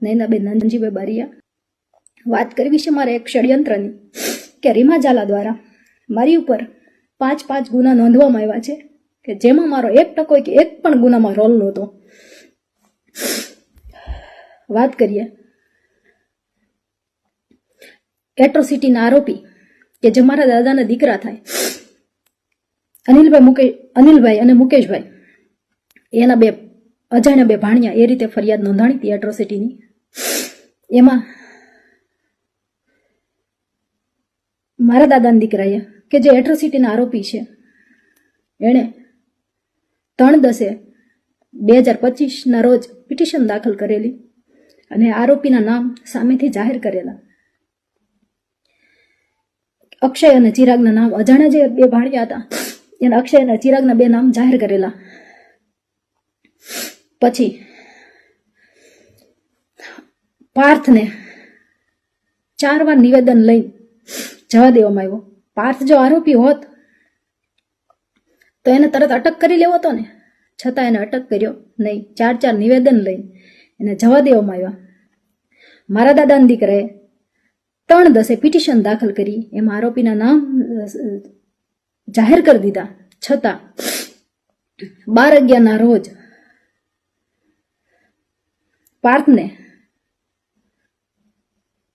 નૈનાબેન નાનજીભાઈ બારિયા. વાત કરવી છે મારે એક ષડયંત્રની કે રીમા ઝાલા દ્વારા મારી ઉપર 5 ગુના નોંધવામાં આવ્યા છે કે જેમાં મારો 1% કે એક પણ ગુનામાં રોલ નહોતો. વાત કરીએ એટ્રોસિટીના આરોપી કે જે મારા દાદાના દીકરા થાય અનિલભાઈ અને મુકેશભાઈ, એના બે અજાણ્યા બે ભાણિયા એ રીતે ફરિયાદ નોંધાણી હતી એટ્રોસિટીની. એમાં મારા દાદાના દીકરાએ કે જે એટ્રોસિટીના આરોપી છે એણે 3/10/2025 ના રોજ પિટિશન દાખલ કરેલી અને આરોપીના નામ સામેથી જાહેર કરેલા. અક્ષય અને ચિરાગના નામ, અજાણ્યા જે બે ભાણિયા હતા એના અક્ષય અને ચિરાગના બે નામ જાહેર કરેલા. પછી પાર્થને 4 વાર નિવેદન લઈ જવા દેવામાં આવ્યો. પાર્થ જો આરોપી હોત તો એને તરત અટક કરી લેવો હતો ને, છતાં એને અટક કર્યો નહીં. 4 નિવેદન લઈ એને જવા દેવામાં આવ્યા. મારા દાદાના દીકરાએ 3/10 પિટિશન દાખલ કરી, એમાં આરોપીના નામ જાહેર કરી દીધા, છતાં 12/11 ના રોજ પાર્થને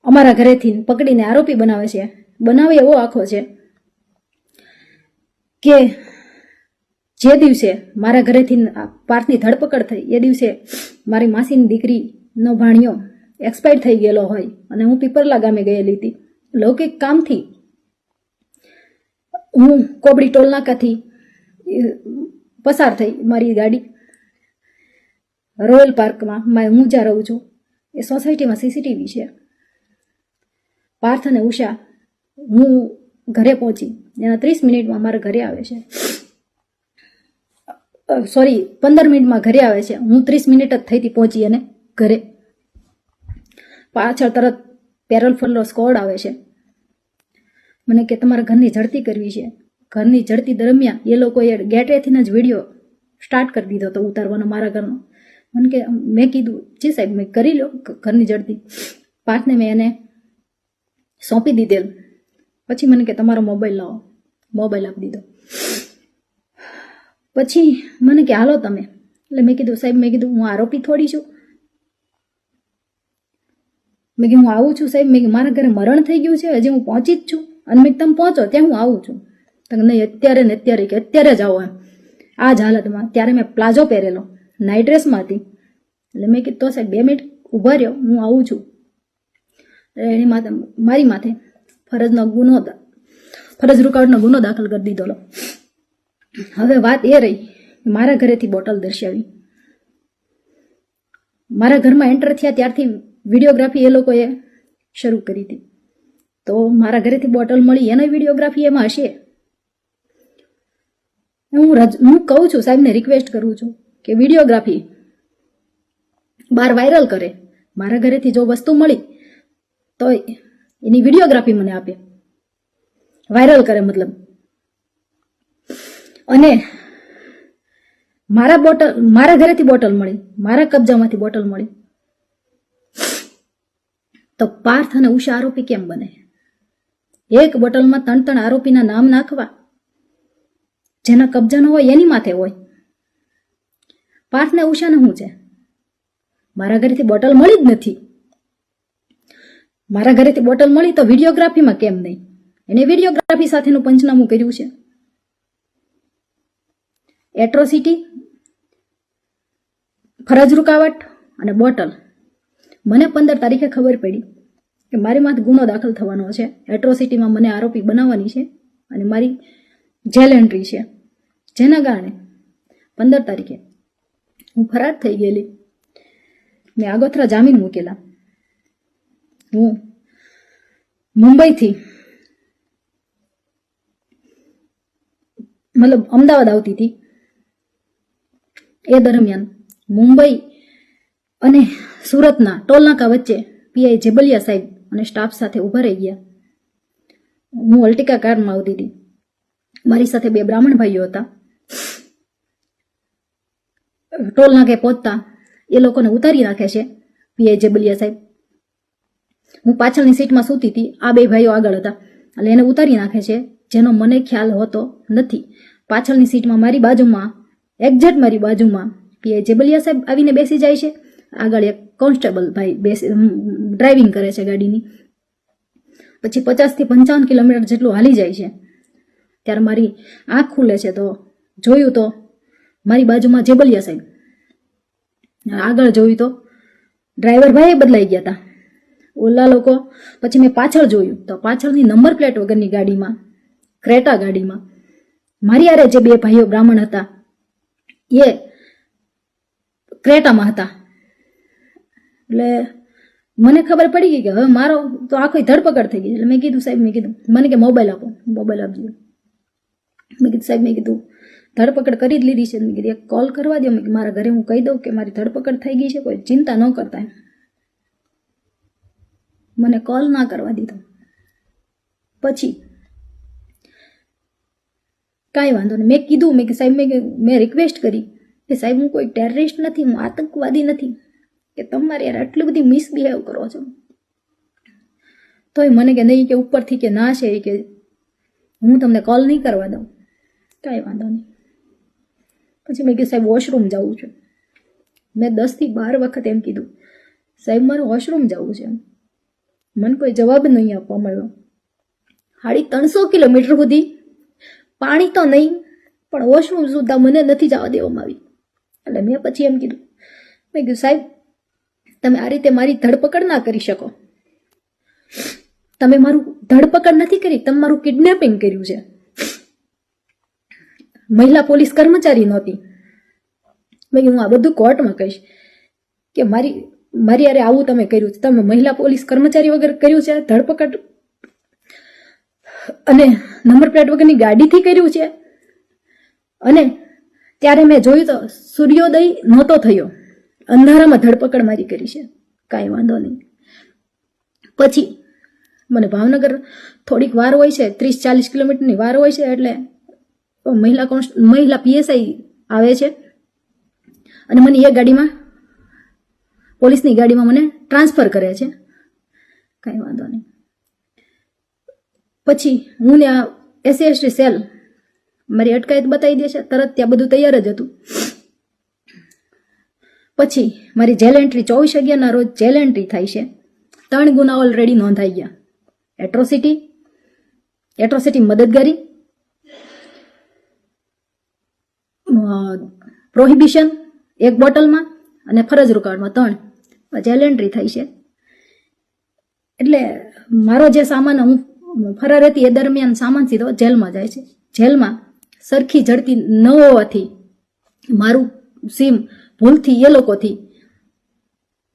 અમારા ઘરેથી પકડીને આરોપી બનાવે છે. બનાવે એવો આખો છે કે જે દિવસે મારા ઘરેથી પાર્થની ધરપકડ થઈ એ દિવસે મારી માસીની દીકરીનો ભાણિયો એક્સપાયર થઈ ગયેલો હોય અને હું પીપરલા ગામે ગયેલી હતી. લૌકિક કામથી હું કોબડી ટોલનાકાથી પસાર થઈ મારી ગાડી રોયલ પાર્કમાં હું જ્યાં રહું છું એ સોસાયટીમાં સીસીટીવી છે. પાર્થ અને ઉષા હું ઘરે પહોંચી એના 30 મિનિટમાં મારા ઘરે આવે છે, 15 મિનિટમાં ઘરે આવે છે. હું 30 મિનિટ જ થઈ હતી પહોંચી અને ઘરે. પાછળ તરત પેરોલ સ્કોડ આવે છે. મને કે તમારા ઘરની ઝડતી કરવી છે. ઘરની ઝડતી દરમિયાન એ લોકોએ ગેટવેથી જ વિડીયો સ્ટાર્ટ કરી દીધો હતો ઉતારવાનો મારા ઘરનો. મને કે મેં કીધું જી સાહેબ મેં કરી લો ઘરની ઝડતી. પાર્થને મેં એને સોંપી દીધેલું. પછી મને કે તમારો મોબાઈલ લાવો, મોબાઈલ આપી દીધો. પછી મને કે હાલો તમે. એટલે મેં કીધું સાહેબ, મેં કીધું હું આરોપી થોડી છું. મેં કીધું હું આવું છું સાહેબ, મેં મારા ઘરે મરણ થઈ ગયું છે, હજી હું પહોંચી જ છું. અને મેં તમે પહોંચો ત્યાં હું આવું છું. તો નહીં અત્યારે ને અત્યારે કે અત્યારે જ આવો એમ આ જ હાલતમાં. ત્યારે મેં પ્લાઝો પહેરેલો, નાઇટ ડ્રેસમાં હતી. એટલે મેં કીધું તો સાહેબ 2 મિનિટ ઊભા રહ્યો, હું આવું છું. એની માથે મારી માથે ફરજ રૂકાવટનો ગુનો દાખલ કરી દીધો. હવે વાત એ રહી મારા ઘરેથી બોટલ દર્શાવી. મારા ઘરમાં એન્ટર થયા ત્યારથી વિડીયોગ્રાફી એ લોકોએ શરૂ કરી હતી. તો મારા ઘરેથી બોટલ મળી એનો વિડીયોગ્રાફી એમાં હશે. હું કહું છું સાહેબને, રિક્વેસ્ટ કરું છું કે વિડીયોગ્રાફી બહાર વાયરલ કરે. મારા ઘરેથી જો વસ્તુ મળી તો એની વિડીયોગ્રાફી મને આપે, વાયરલ કરે મતલબ. અને મારા ઘરેથી બોટલ મળી, મારા કબજામાંથી બોટલ મળી, તો પાર્થ અને ઉષા આરોપી કેમ બને? એક બોટલમાં 3 આરોપીના નામ નાખવા, જેના કબજાનો હોય એની માથે હોય. પાર્થ ને ઉષાને શું છે? મારા ઘરેથી બોટલ મળી જ નથી. મારા ઘરેથી બોટલ મળી તો વિડીયોગ્રાફીમાં કેમ નહીં? એને વિડીયોગ્રાફી સાથેનું પંચનામું કર્યું છે. એટ્રોસિટી, ફરજ રૂકાવટ અને બોટલ. મને 15 તારીખે ખબર પડી કે મારી માથે ગુનો દાખલ થવાનો છે. એટ્રોસિટીમાં મને આરોપી બનાવવાની છે અને મારી જેલ એન્ટ્રી છે, જેના કારણે 15 તારીખે હું ફરાર થઈ ગયેલી. મેં આગોતરા જામીન મૂકેલા. હું મુંબઈથી મતલબ અમદાવાદ આવતી હતી. એ દરમિયાન મુંબઈ અને સુરતના ટોલનાકા વચ્ચે પીઆઈ જેબલિયા સાહેબ અને સ્ટાફ સાથે ઊભા રહી ગયા. હું અલ્ટિકા કારમાં આવતી હતી. મારી સાથે 2 બ્રાહ્મણ ભાઈઓ હતા. ટોલનાકે પહોંચતા એ લોકોને ઉતારી નાખે છે પીઆઈ જેબલિયા સાહેબ. હું પાછળની સીટમાં સૂતી હતી, આ બે ભાઈઓ આગળ હતા, એટલે એને ઉતારી નાખે છે, જેનો મને ખ્યાલ હોતો નથી. પાછળની સીટમાં મારી બાજુમાં, એક્ઝેક્ટ મારી બાજુમાં પીઆઈ જેબલિયા સાહેબ આવીને બેસી જાય છે. આગળ એક કોન્સ્ટેબલ ભાઈ ડ્રાઇવિંગ કરે છે ગાડીની. પછી 50 થી 55 કિલોમીટર જેટલું હાલી જાય છે. ત્યારે મારી આંખ ખુલે છે, તો જોયું તો મારી બાજુમાં જેબલિયા સાહેબ, આગળ જોયું તો ડ્રાઈવર ભાઈ બદલાઈ ગયા હતા, ઓલા લોકો. પછી મેં પાછળ જોયું તો પાછળની નંબર પ્લેટ વગરની ગાડીમાં, ક્રેટા ગાડીમાં મારી હારે જે બે ભાઈઓ બ્રાહ્મણ હતા એ ક્રેટામાં હતા. એટલે મને ખબર પડી ગઈ કે હવે મારો તો આખી ધરપકડ થઈ ગઈ. એટલે મેં કીધું સાહેબ, મેં કીધું મને કે મોબાઈલ આપો, મોબાઈલ આપજો. મેં કીધું સાહેબ, મેં કીધું ધરપકડ કરી જ લીધી છે. મેં કીધું એક કોલ કરવા દો, મેં મારા ઘરે હું કહી દઉં કે મારી ધરપકડ થઈ ગઈ છે, કોઈ ચિંતા ન કરતા. મને કોલ ના કરવા દીધો. પછી કાંઈ વાંધો નહીં, મેં કીધું, મેં કે સાહેબ, મેં રિક્વેસ્ટ કરી કે સાહેબ હું કોઈ ટેરરિસ્ટ નથી, હું આતંકવાદી નથી, કે તમારે યાર આટલી બધી મિસબિહેવ કરો છો. તોય મને કે નહીં, કે ઉપરથી કે ના છે, કે હું તમને કોલ નહીં કરવા દઉં. કાંઈ વાંધો નહીં. પછી મેં કીધું સાહેબ વોશરૂમ જવું છે. મેં 10 થી 12 વખત એમ કીધું સાહેબ મારે વોશરૂમ જવું છે. મને કોઈ જવાબ નહીં આપવા મળ્યો. 350 કિલોમીટર સુધી પાણી તો નહીં, પણ વોશરૂમ સુધા મને નથી જવા દેવામાં આવી. એટલે મેં પછી એમ કીધું, મેં કીધું સાહેબ તમે આ રીતે મારી ધરપકડ ના કરી શકો. તમે મારું ધરપકડ નથી કરી, તમે મારું કિડનેપિંગ કર્યું છે. મહિલા પોલીસ કર્મચારી નહોતી. મેં કીધું હું આ બધું કોર્ટમાં કહીશ કે મારી યારે આવું તમે કર્યું છે. તમે મહિલા પોલીસ કર્મચારી વગર કર્યું છે ધરપકડ, અને નંબર પ્લેટ વગરની ગાડીથી કર્યું છે. અને ત્યારે મેં જોયું તો સૂર્યોદય નહોતો થયો, અંધારામાં ધરપકડ મારી કરી છે. કાંઈ વાંધો નહીં. પછી મને ભાવનગર થોડીક વાર હોય છે, 30-40 કિલોમીટરની વાર હોય છે. એટલે મહિલા પીએસઆઈ આવે છે અને મને એ ગાડીમાં, પોલીસની ગાડીમાં મને ટ્રાન્સફર કરે છે. કાંઈ વાંધો નહીં. પછી હું ને SC/ST સેલ મારી અટકાયત બતાવી દે છે તરત, ત્યાં બધું તૈયાર જ હતું. પછી મારી જેલ એન્ટ્રી 24/11 રોજ જેલ એન્ટ્રી થાય છે. 3 ગુના ઓલરેડી નોંધાઈ ગયા. એટ્રોસિટી મદદગારી, પ્રોહિબિશન 1 બોટલમાં, અને ફરજ રોકાણમાં 3 જેલ એન્ટ્રી થઈ છે. એટલે મારો જે સામાન હું ફરાર હતી એ દરમિયાન સામાન સીધો જેલમાં જાય છે. જેલમાં સરખી ઝડપી ન હોવાથી મારું સિમ ભૂલથી એ લોકોથી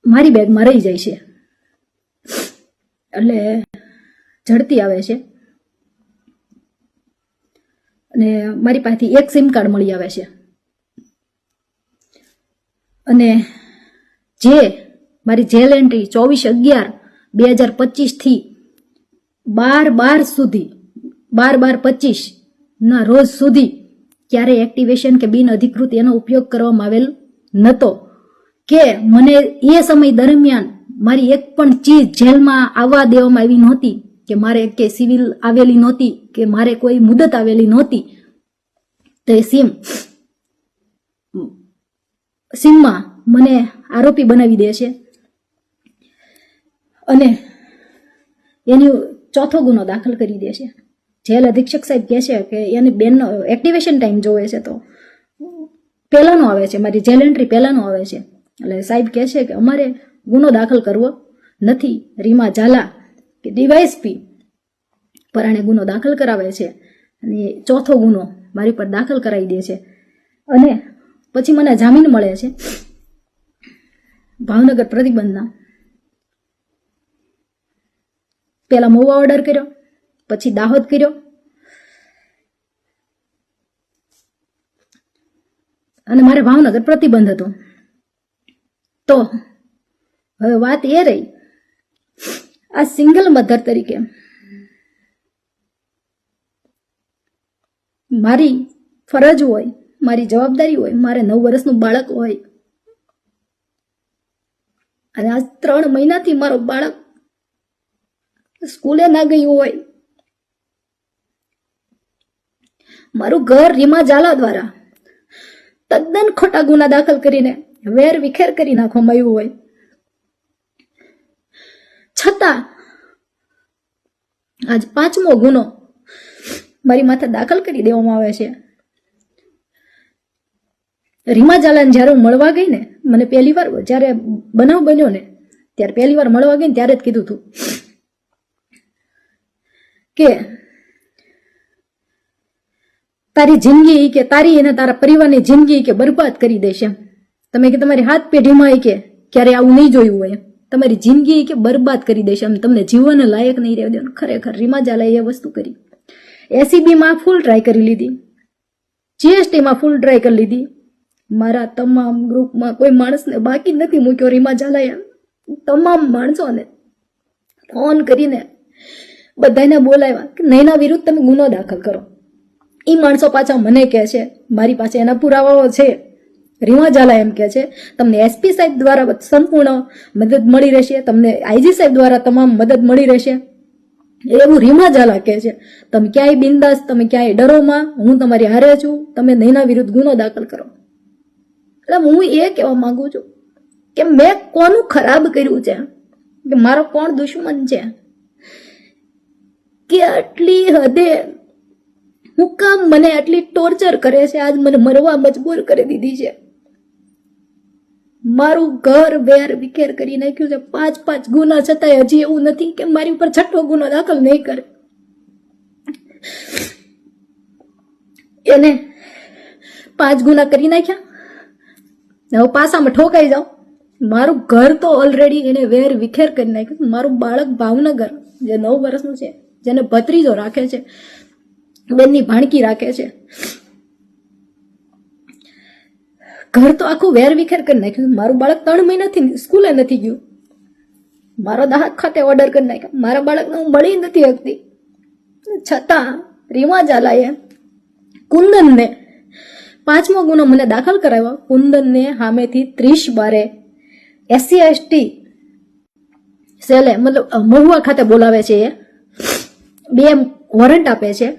મારી બેગમાં રહી જાય છે. એટલે ઝડપી આવે છે અને મારી પાસેથી 1 સિમ કાર્ડ મળી આવે છે. અને જે મારી જેલ એન્ટ્રી 24/11/2025 થી 12/12 સુધી, 12/12/25 ના રોજ સુધી ક્યારેય એક્ટિવેશન કે બિન અધિકૃત એનો ઉપયોગ કરવામાં આવેલ નહોતો. કે મને એ સમય દરમિયાન મારી એક પણ ચીજ જેલમાં આવવા દેવામાં આવી નહોતી, કે મારે કે સિવિલ આવેલી નહોતી, કે મારે કોઈ મુદત આવેલી નહોતી. તો એ સિમમાં મને આરોપી બનાવી દે છે. અને એની 4થો ગુનો દાખલ કરી દે છે. જેલ અધિક્ષક સાહેબ કહે છે કે એની બેનનો એક્ટિવેશન ટાઈમ જોવે છે, તો પહેલાનો આવે છે, મારી જેલ એન્ટ્રી પહેલાનો આવે છે. એટલે સાહેબ કહે છે કે અમારે ગુનો દાખલ કરવો નથી. રીમા ઝાલા કે ડીવાયએસપી પરાણે ગુનો દાખલ કરાવે છે અને 4થો ગુનો મારી પર દાખલ કરાવી દે છે. અને પછી મને જામીન મળે છે ભાવનગર પ્રતિબંધના. પહેલા મોવા ઓર્ડર કર્યો, પછી દાહોદ કર્યો, અને મારે ભાવનગર પ્રતિબંધ હતો. તો હવે વાત એ રહી, આ સિંગલ મધર તરીકે મારી ફરજ હોય, મારી જવાબદારી હોય, મારે 9 વર્ષનું બાળક હોય અને આજ 3 મહિનાથી મારો બાળક સ્કૂલે ના ગયું હોય. મારું ઘર રીમા ઝાલા દ્વારા તદ્દન ખોટા ગુના દાખલ કરીને વેર વિખેર કરી નાખવામાં આવ્યું હોય, છતાં આજ 5મો ગુનો મારી માથે દાખલ કરી દેવામાં આવે છે. રીમા ઝાલાને જ્યારે હું મળવા ગઈ ને, મને પહેલી વાર જ્યારે બનાવ બન્યો ને ત્યારે પહેલી વાર મળવા ગઈ ને ત્યારે જ કીધું હતું કે તારી જિંદગી કે તારી અને તારા પરિવારની જિંદગી કે બરબાદ કરી દેશે એમ. તમે કે તમારી હાથ પેઢીમાં કે ક્યારે આવું નહીં જોયું હોય, તમારી જિંદગી કે બરબાદ કરી દેશે એમ, તમને જીવન લાયક નહીં રહેવા દેવાનું. ખરેખર રીમા ઝાલાએ એ વસ્તુ કરી. એસીબીમાં ફૂલ ટ્રાય કરી લીધી, જીએસટીમાં ફૂલ ટ્રાય કરી લીધી. મારા તમામ ગ્રુપમાં કોઈ માણસને બાકી નથી મૂક્યો. રીમા ઝાલાએ તમામ માણસોને ફોન કરીને બધાને બોલાવ્યા કે નૈના વિરુદ્ધ તમે ગુનો દાખલ કરો. એ માણસો પાછા મને કહે છે, મારી પાસે એના પુરાવાઓ છે. રીમા ઝાલા એમ કહે છે તમને એસપી સાહેબ દ્વારા સંપૂર્ણ મદદ મળી રહેશે, તમને આઈજી સાહેબ દ્વારા તમામ મદદ મળી રહેશે. એવું રીમા ઝાલા કહે છે. તમે ક્યાંય બિંદાસ, તમે ક્યાંય ડરોમાં, હું તમારી હારે છું, તમે નૈના વિરુદ્ધ ગુનો દાખલ કરો. એટલે હું એ કહેવા માંગુ છું કે મેં કોનું ખરાબ કર્યું છે, કે મારો કોણ દુશ્મન છે, કે આટલી હદે હું કામ મને આટલી ટોર્ચર કરે છે, આજ મને મરવા મજબૂર કરી દીધી છે. મારું ઘર વેર વિખેર કરી નાખ્યું છે. 5 ગુના છતાંય હજી એવું નથી કે મારી ઉપર 6ઠો ગુનો દાખલ નહીં કરે. એને 5 ગુના કરી નાખ્યા, હવે પાસામાં ઠોકાઈ જાઓ. મારું ઘર તો ઓલરેડી એને વેર વિખેર કરી નાખ્યું. મારું બાળક ભાવનગર જે 9 વર્ષનું છે, જેને ભત્રીજો રાખે છે, બેનની ભાણકી રાખે છે, ઘર તો આખું વેર વિખેર કરી નાખ્યું. મારું બાળક 3 મહિનાથી સ્કૂલે નથી ગયું. મારો દાહક ખાતે ઓર્ડર કરી નાખ્યો. મારા બાળકને હું મળી નથી શકતી. છતાં રીમા ઝાલાએ કુંદનને 5મો ગુનો મને દાખલ કરાવ્યો. કુંદનને સામેથી 30/12 SC/ST સેલે મતલબ મહુવા ખાતે બોલાવે છે. એ 2 વોરંટ આપે છે.